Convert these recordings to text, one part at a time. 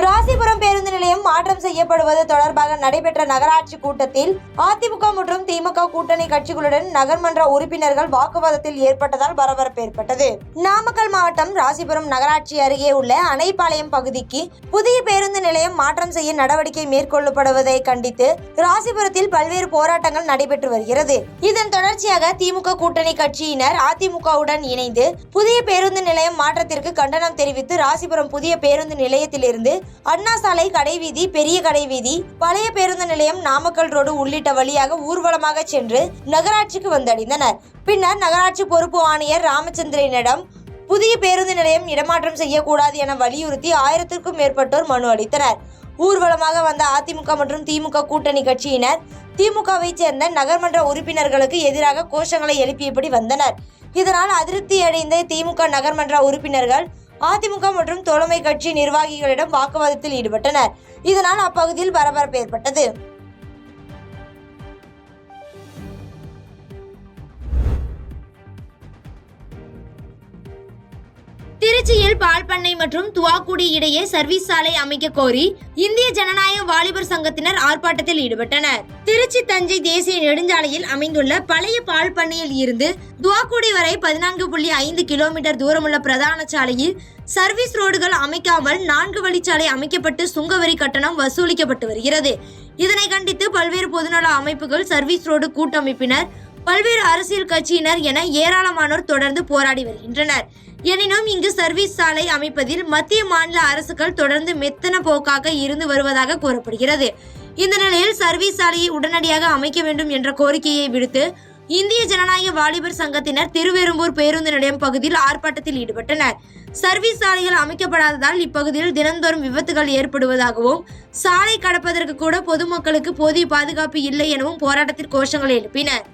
ராசிபுரம் பேருந்து நிலையம் மாற்றம் செய்யப்படுவது தொடர்பாக நடைபெற்ற நகராட்சி கூட்டத்தில் அதிமுக மற்றும் திமுக கூட்டணி கட்சிகளுடன் நகர்மன்ற உறுப்பினர்கள் வாக்குவாதத்தில் ஏற்பட்டதால் பரபரப்பு ஏற்பட்டது. நாமக்கல் மாவட்டம் ராசிபுரம் நகராட்சி அருகே உள்ள அணைப்பாளையம் பகுதிக்கு புதிய பேருந்து நிலையம் மாற்றம் செய்ய நடவடிக்கை மேற்கொள்ளப்படுவதை கண்டித்து ராசிபுரத்தில் பல்வேறு போராட்டங்கள் நடைபெற்று வருகிறது. இதன் தொடர்ச்சியாக திமுக கூட்டணி கட்சியினர் அதிமுகவுடன் இணைந்து புதிய பேருந்து நிலையம் மாற்றத்திற்கு கண்டனம் தெரிவித்து ராசிபுரம் புதிய பேருந்து நிலையத்திலிருந்து அண்ணா சாலை, கடைவீதி, பெரிய கடைவீதி, பழைய பேருந்து நிலையம், நாமக்கல் ரோடு உள்ளிட்ட வழியாக ஊர்வலமாக சென்று நகராட்சிக்கு வந்தடைந்தனர். பின்னர் நகராட்சி பொறுப்பு ஆணையர் ராமச்சந்திரனிடம் புதிய பேருந்து நிலையம் இடமாற்றம் செய்யக்கூடாது என வலியுறுத்தி 1000க்கும் மேற்பட்டோர் மனு அளித்தனர். ஊர்வலமாக வந்த அதிமுக மற்றும் திமுக கூட்டணி கட்சியினர் திமுகவை சேர்ந்த நகர்மன்ற உறுப்பினர்களுக்கு எதிராக கோஷங்களை எழுப்பியபடி வந்தனர். இதனால் அதிருப்தி அடைந்த திமுக நகர்மன்ற உறுப்பினர்கள் அதிமுக மற்றும் தோழமை கட்சி நிர்வாகிகளிடம் வாக்குவாதத்தில் ஈடுபட்டனர். இதனால் அப்பகுதியில் பரபரப்பு ஏற்பட்டது. திருச்சியில் பால் பண்ணை மற்றும் துவாக்குடி இடையே சர்வீஸ் சாலை அமைக்க கோரி இந்திய ஜனநாயக வாலிபர் சங்கத்தினர் ஆர்ப்பாட்டத்தில் ஈடுபட்டனர். திருச்சி தஞ்சை தேசிய நெடுஞ்சாலையில் அமைந்துள்ள பழைய பால் பண்ணையில் இருந்து துவாக்குடி வரை 14.5 கிலோமீட்டர் தூரமுள்ள பிரதான சாலையில் சர்வீஸ் ரோடுகள் அமைக்காமல் 4 வழிச்சாலை அமைக்கப்பட்டு சுங்கவரி கட்டணம் வசூலிக்கப்பட்டு வருகிறது. இதனை கண்டித்து பல்வேறு பொதுநல அமைப்புகள், சர்வீஸ் ரோடு கூட்டமைப்பினர், பல்வேறு அரசியல் கட்சியினர் என ஏராளமானோர் தொடர்ந்து போராடி வருகின்றனர். எனினும் இங்கு சர்வீஸ் சாலை அமைப்பதில் மத்திய மாநில அரசுகள் தொடர்ந்து மெத்தன போக்காக இருந்து வருவதாக கூறப்படுகிறது. இந்த நிலையில் சர்வீஸ் சாலையை உடனடியாக அமைக்க வேண்டும் என்ற கோரிக்கையை விடுத்து இந்திய ஜனநாயக வாலிபர் சங்கத்தினர் திருவெரும்பூர் பேருந்து நிலையம் பகுதியில் ஆர்ப்பாட்டத்தில் ஈடுபட்டனர். சர்வீஸ் சாலைகள் அமைக்கப்படாததால் இப்பகுதியில் தினந்தோறும் விபத்துகள் ஏற்படுவதாகவும், சாலை கடப்பதற்கு கூட பொதுமக்களுக்கு போதிய பாதுகாப்பு இல்லை எனவும் போராட்டத்தில் கோஷங்களை எழுப்பினர்.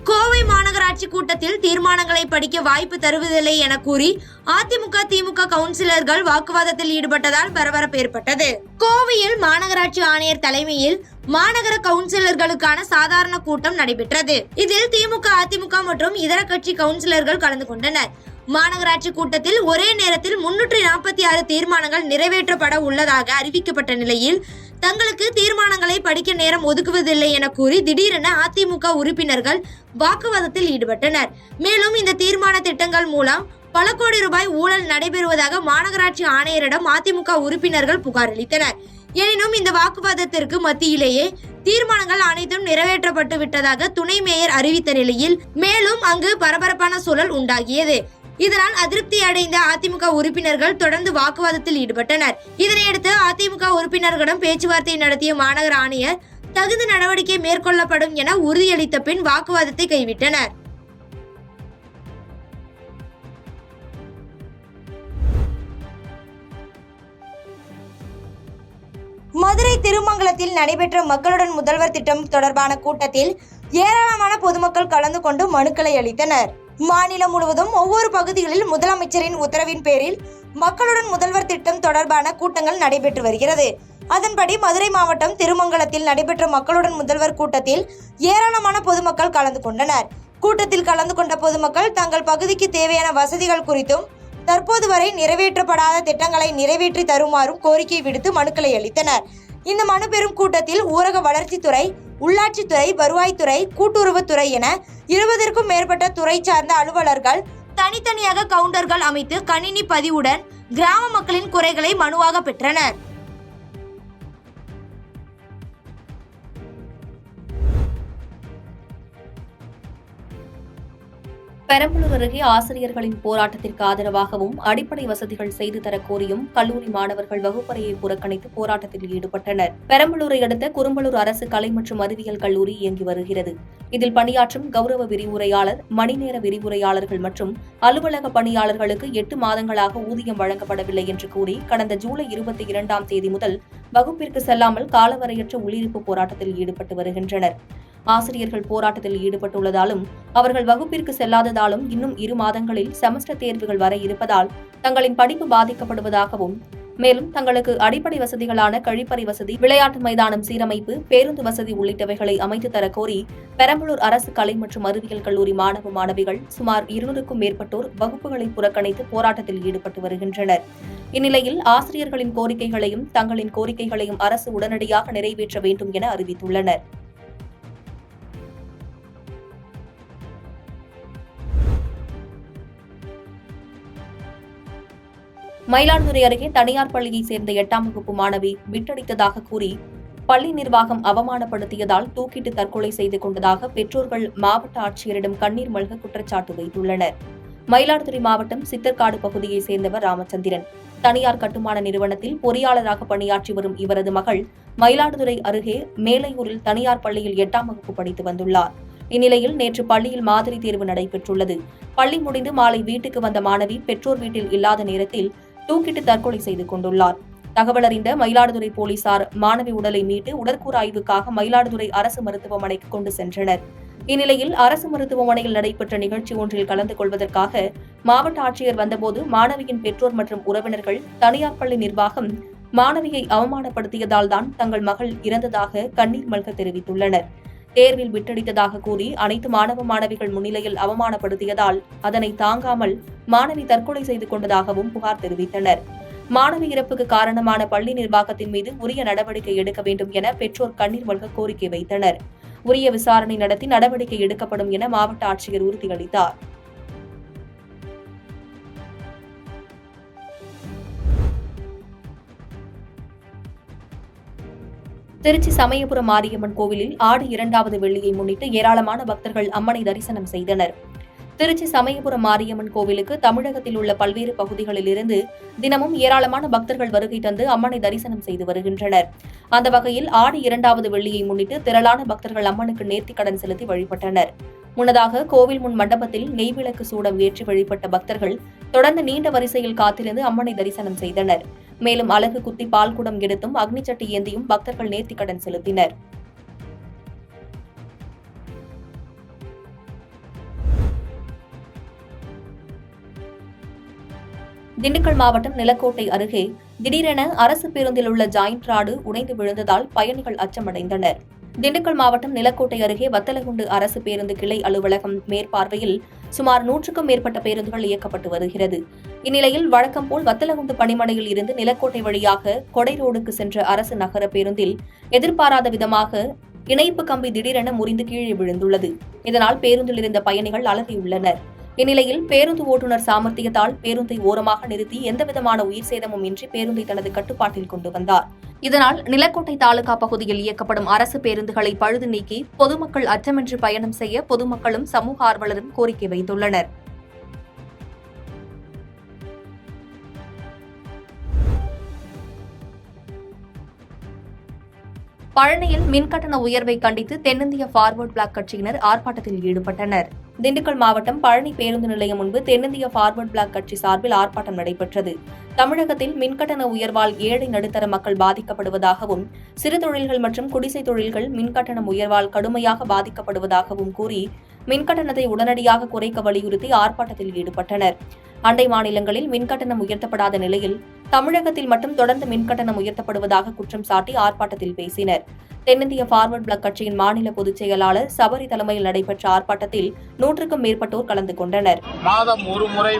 கோவை மாநகராட்சி கூட்டத்தில் தீர்மானங்களை படிக்க வாய்ப்பு தருவதில்லை என கூறி அதிமுக திமுக கவுன்சிலர்கள் வாக்குவாதத்தில் ஈடுபட்டதால் பரபரப்பு ஏற்பட்டது. கோவையில் மாநகராட்சி ஆணையர் தலைமையில் மாநகர கவுன்சிலர்களுக்கான சாதாரண கூட்டம் நடைபெற்றது. இதில் திமுக, அதிமுக மற்றும் இதர கட்சி கவுன்சிலர்கள் கலந்து கொண்டனர். மாநகராட்சி கூட்டத்தில் ஒரே நேரத்தில் 346 தீர்மானங்கள் நிறைவேற்றப்பட உள்ளதாக அறிவிக்கப்பட்ட நிலையில் தங்களுக்கு தீர்மானங்களை படிக்க நேரம் ஒதுக்குவதில்லை என கூறி திடீரென அதிமுக உறுப்பினர்கள் வாக்குவாதத்தில் ஈடுபட்டனர். மேலும் இந்த தீர்மான திட்டங்கள் மூலம் பல கோடி ரூபாய் ஊழல் நடைபெறுவதாக மாநகராட்சி ஆணையரிடம் அதிமுக உறுப்பினர்கள் புகார் அளித்தனர். எனினும் இந்த வாக்குவாதத்திற்கு மத்தியிலேயே தீர்மானங்கள் அனைத்தும் நிறைவேற்றப்பட்டு விட்டதாக துணை மேயர் அறிவித்த நிலையில் மேலும் அங்கு பரபரப்பான சூழல் உண்டாகியது. இதனால் அதிருப்தி அடைந்த அதிமுக உறுப்பினர்கள் தொடர்ந்து வாக்குவாதத்தில் ஈடுபட்டனர். இதனையடுத்து அதிமுக உறுப்பினர்களிடம் பேச்சுவார்த்தை நடத்திய மாநகர ஆணையர் தகுந்த நடவடிக்கை மேற்கொள்ளப்படும் என உறுதியளித்த பின் வாக்குவாதத்தை கைவிட்டனர். மதுரை திருமங்கலத்தில் நடைபெற்ற மக்களுடன் முதல்வர் திட்டம் தொடர்பான கூட்டத்தில் ஏராளமான பொதுமக்கள் கலந்து கொண்டு மனுக்களை அளித்தனர். மாநிலம் முழுவதும் ஒவ்வொரு பகுதிகளில் முதலமைச்சரின் உத்தரவின் பேரில் மக்களுடன் முதல்வர் திட்டம் தொடர்பான கூட்டங்கள் நடைபெற்று வருகிறது. அதன்படி மதுரை மாவட்டம் திருமங்கலத்தில் நடைபெற்ற மக்களுடன் முதல்வர் கூட்டத்தில் ஏராளமான பொதுமக்கள் கலந்து கொண்டனர். கூட்டத்தில் கலந்து கொண்ட பொதுமக்கள் தங்கள் பகுதிக்கு தேவையான வசதிகள் குறித்தும் தற்போது வரை நிறைவேற்றப்படாத திட்டங்களை நிறைவேற்றி தருமாறும் கோரிக்கை விடுத்து மனுக்களை அளித்தனர். இந்த மனு பெறும் கூட்டத்தில் ஊரக வளர்ச்சித்துறை, உள்ளாட்சித்துறை, வருவாய்த்துறை, கூட்டுறவுத்துறை என 20க்கும் மேற்பட்ட துறை சார்ந்த அலுவலர்கள் தனித்தனியாக கவுண்டர்கள் அமைத்து கணினி பதிவுடன் கிராம மக்களின் குறைகளை மனுவாக பெற்றனர். பெரம்பலூர் அருகே ஆசிரியர்களின் போராட்டத்திற்கு ஆதரவாகவும் அடிப்படை வசதிகள் செய்து தர கோரியும் கல்லூரி மாணவர்கள் வகுப்பறையை புறக்கணித்து போராட்டத்தில் ஈடுபட்டனர். பெரம்பலூரை அடுத்த குரும்பலூர் அரசு கலை மற்றும் அறிவியல் கல்லூரி இயங்கி வருகிறது. இதில் பணியாற்றும் கௌரவ விரிவுரையாளர், மணிநேர விரிவுரையாளர்கள் மற்றும் அலுவலக பணியாளர்களுக்கு 8 மாதங்களாக ஊதியம் வழங்கப்படவில்லை என்று கூறி கடந்த ஜூலை 22ஆம் தேதி முதல் வகுப்பிற்கு செல்லாமல் காலவரையற்ற உள்ளிருப்பு போராட்டத்தில் ஈடுபட்டு வருகின்றனர். ஆசிரியர்கள் போராட்டத்தில் ஈடுபட்டுள்ளதாலும் அவர்கள் வகுப்பிற்கு செல்லாததாலும் இன்னும் 2 மாதங்களில் செமஸ்டர் தேர்வுகள் வர இருப்பதால் தங்களின் படிப்பு பாதிக்கப்படுவதாகவும் மேலும் தங்களுக்கு அடிப்படை வசதிகளான கழிப்பறை வசதி, விளையாட்டு மைதானம் சீரமைப்பு, பேருந்து வசதி உள்ளிட்டவைகளை அமைத்து தர கோரி பெரம்பலூர் அரசு கலை மற்றும் அறிவியல் கல்லூரி மாணவ மாணவிகள் சுமார் 200க்கும் மேற்பட்டோர் வகுப்புகளை புறக்கணித்து போராட்டத்தில் ஈடுபட்டு வருகின்றனர். இந்நிலையில் ஆசிரியர்களின் கோரிக்கைகளையும் தங்களின் கோரிக்கைகளையும் அரசு உடனடியாக நிறைவேற்ற வேண்டும் என அறிவித்துள்ளனர். மயிலாடுதுறை அருகே தனியார் பள்ளியைச் சேர்ந்த 8ஆம் வகுப்பு மாணவி விட்டடித்ததாக கூறி பள்ளி நிர்வாகம் அவமானப்படுத்தியதால் தூக்கிட்டு தற்கொலை செய்து கொண்டதாக பெற்றோர்கள் மாவட்ட ஆட்சியரிடம் கண்ணீர் மல்க குற்றச்சாட்டு வைத்துள்ளனர். மயிலாடுதுறை மாவட்டம் சித்தர்காடு பகுதியைச் சேர்ந்தவர் ராமச்சந்திரன். தனியார் கட்டுமான நிறுவனத்தில் பொறியாளராக பணியாற்றி வரும் இவரது மகள் மயிலாடுதுறை அருகே மேலையூரில் தனியார் பள்ளியில் 8ஆம் வகுப்பு படித்து வந்துள்ளார். இந்நிலையில் நேற்று பள்ளியில் மாதிரி தேர்வு நடைபெற்றுள்ளது. பள்ளி முடிந்து மாலை வீட்டுக்கு வந்த மாணவி பெற்றோர் வீட்டில் இல்லாத நேரத்தில் தூக்கிட்டு தற்கொலை செய்து கொண்டுள்ளார். தகவல் அறிந்த மயிலாடுதுறை போலீசார் மாணவி உடலை மீட்டு உடற்கூறு ஆய்வுக்காக மயிலாடுதுறை அரசு மருத்துவமனைக்கு கொண்டு சென்றனர். இந்நிலையில் அரசு மருத்துவமனையில் நடைபெற்ற நிகழ்ச்சி ஒன்றில் கலந்து கொள்வதற்காக மாவட்ட ஆட்சியர் வந்தபோது மாணவியின் பெற்றோர் மற்றும் உறவினர்கள் தனியார் பள்ளி நிர்வாகம் மாணவியை அவமானப்படுத்தியதால் தான் தங்கள் மகள் இறந்ததாக கண்ணீர் மல்க தெரிவித்துள்ளனர். தேர்வில் விட்டடித்ததாக கூறி அனைத்து மாணவ மாணவிகள் முன்னிலையில் அவமானப்படுத்தியதால் அதனை தாங்காமல் மாணவி தற்கொலை செய்து கொண்டதாகவும் புகார் தெரிவித்தனர். மாணவி இறப்புக்கு காரணமான பள்ளி நிர்வாகத்தின் மீது உரிய நடவடிக்கை எடுக்க வேண்டும் என பெற்றோர் கண்ணீர் மல்க கோரிக்கை வைத்தனர். உரிய விசாரணை நடத்தி நடவடிக்கை எடுக்கப்படும் என மாவட்ட ஆட்சியர் உறுதியளித்தார். திருச்சி சமயபுரம் மாரியம்மன் கோவிலில் ஆடி 2வது வெள்ளியை முன்னிட்டு ஏராளமான பக்தர்கள் அம்மனை தரிசனம் செய்தனர். திருச்சி சமயபுரம் மாரியம்மன் கோவிலுக்கு தமிழகத்தில் உள்ள பல்வேறு பகுதிகளில் இருந்து தினமும் ஏராளமான பக்தர்கள் வருகை தந்து அம்மனை தரிசனம் செய்து வருகின்றனர். அந்த வகையில் ஆடி 2வது வெள்ளியை முன்னிட்டு திரளான பக்தர்கள் அம்மனுக்கு நேர்த்திக்கடன் செலுத்தி வழிபட்டனர். முன்னதாக கோவில் முன் மண்டபத்தில் நெய்விளக்கு சூடம் ஏற்றி வழிபட்ட பக்தர்கள் தொடர்ந்து நீண்ட வரிசையில் காத்திருந்து அம்மனை தரிசனம் செய்தனர். மேலும் அலகு குத்தி பால்குடம் எடுத்தும் அக்னிச்சட்டி ஏந்தியும் பக்தர்கள் நேர்த்திக்கடன் செலுத்தினர். திண்டுக்கல் மாவட்டம் நிலக்கோட்டை அருகே திடீரென அரசு பேருந்தில் உள்ள ஜாயிண்ட் ராடு உடைந்து விழுந்ததால் பயணிகள் அச்சமடைந்தனர். திண்டுக்கல் மாவட்டம் நிலக்கோட்டை அருகே வத்தலகுண்டு அரசு பேருந்து கிளை அலுவலகம் மேற்பார்வையில் சுமார் 100க்கும் மேற்பட்ட பேருந்துகள் இயக்கப்பட்டு வருகிறது. இந்நிலையில் வழக்கம் போல் வத்தலகுண்டு பணிமனையில் இருந்து நிலக்கோட்டை வழியாக கொடை ரோடுக்கு சென்ற அரசு நகர பேருந்தில் எதிர்பாராத விதமாக இணைப்பு கம்பி திடீரென முறிந்து கீழே விழுந்துள்ளது. இதனால் பேருந்தில் இருந்த பயணிகள் அலறியுள்ளனர். இந்நிலையில் பேருந்து ஓட்டுநர் சாமர்த்தியத்தால் பேருந்தை ஓரமாக நிறுத்தி எந்தவிதமான உயிர் சேதமும் இன்றி பேருந்தை தனது கட்டுப்பாட்டில் கொண்டு வந்தார். இதனால் நிலக்கோட்டை தாலுகா பகுதியில் இயக்கப்படும் அரசு பேருந்துகளை பழுது நீக்கி பொதுமக்கள் அச்சமின்றி பயணம் செய்ய பொதுமக்களும் சமூக ஆர்வலரும் கோரிக்கை வைத்துள்ளனர். பழனியில் மின்கட்டண உயர்வை கண்டித்து தென்னிந்திய பார்வர்ட் பிளாக் கட்சியினர் ஆர்ப்பாட்டத்தில் ஈடுபட்டனர். திண்டுக்கல் மாவட்டம் பழனி பேருந்து நிலையம் முன்பு தென்னிந்திய பார்வர்ட் பிளாக் கட்சி சார்பில் ஆர்ப்பாட்டம் நடைபெற்றது. தமிழகத்தில் மின்கட்டண உயர்வால் ஏழை நடுத்தர மக்கள் பாதிக்கப்படுவதாகவும் சிறு தொழில்கள் மற்றும் குடிசை தொழில்கள் மின்கட்டணம் உயர்வால் கடுமையாக பாதிக்கப்படுவதாகவும் கூறி மின்கட்டணத்தை உடனடியாக குறைக்க வலியுறுத்தி ஆர்ப்பாட்டத்தில் ஈடுபட்டனர். அண்டை மாநிலங்களில் மின்கட்டணம் உயர்த்தப்படாத நிலையில் தமிழகத்தில் மட்டும் தொடர்ந்து மின்கட்டணம் உயர்த்தப்படுவதாக குற்றம் சாட்டி ஆர்ப்பாட்டத்தில் பேசினர். தென்னிந்திய பார்வர்ட் பிளாக் கட்சியின் மாநில பொதுச் செயலாளர் சபரி தலைமையில் நடைபெற்ற ஆர்ப்பாட்டத்தில் 100க்கும் மேற்பட்டோர் கலந்து கொண்டனர். மாதம் ஒரு முறை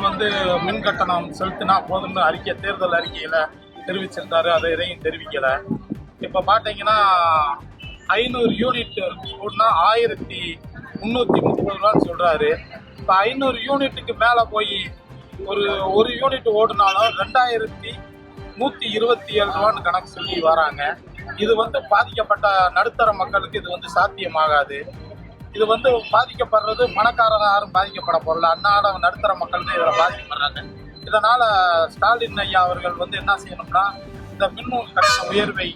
மின் கட்டணம் செலுத்தினா போதும்னு தேர்தல் அறிக்கையில தெரிவிச்சிருந்தாரு. அதை எதையும் தெரிவிக்கல. இப்ப பாத்தீங்கன்னா 500 யூனிட் ஓடுனா 1330 ரூபான்னு சொல்றாரு. இப்ப 500 யூனிட்டுக்கு மேல போய் ஒரு யூனிட் ஓடுனாலும் 2127 ரூபான்னு கணக்கு சொல்லி வராங்க. இது பாதிக்கப்பட்ட நடுத்தர மக்களுக்கு இது சாத்தியமாகாது. இது பாதிக்கப்படுறது பணக்காரங்க யாரும் பாதிக்கப்பட போறல, அன்னாட நடுத்தர மக்கள் தான் இதில் பாதிக்கப்படுறாங்க. இதனால ஸ்டாலின் ஐயா அவர்கள் என்ன செய்யணும்னா இந்த மின் கட்டண உயர்வை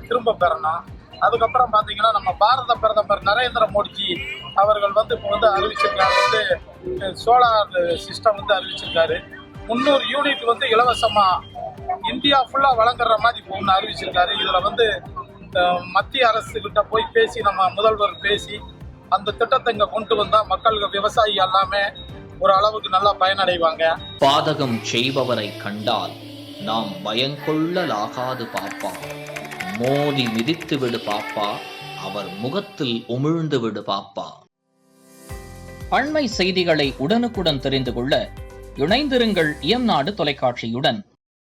திரும்ப பெறணும். அதுக்கப்புறம் பார்த்தீங்கன்னா நம்ம பாரத பிரதமர் நரேந்திர மோடிஜி அவர்கள் இப்போ அறிவிச்சிருக்காரு, சோலார் சிஸ்டம் அறிவிச்சிருக்காரு. 300 யூனிட் இலவசமா இந்தியா ஃபுல்லா வழங்குற மாதிரி ஒன்று அறிவிச்சிருக்காரு. இதுல மத்திய அரசு கிட்ட போய் பேசி நம்ம முதல்வர் பேசி அந்த திட்டத்தை இங்க கொண்டு வந்தா மக்களுக்கு விவசாயி எல்லாமே ஒரு அளவுக்கு நல்லா பயனடைவாங்க. பாதகம் செய்பவரை கண்டால் நாம் பயங்கொள்ளலாகாது பாப்பா. மோதி மிதித்து விடு பாப்பா, அவர் முகத்தில் உமிழ்ந்து விடு பாப்பா. அண்மை செய்திகளை உடனுக்குடன் தெரிந்து கொள்ள இணைந்திருங்கள் இயம்நாடு தொலைக்காட்சியுடன்.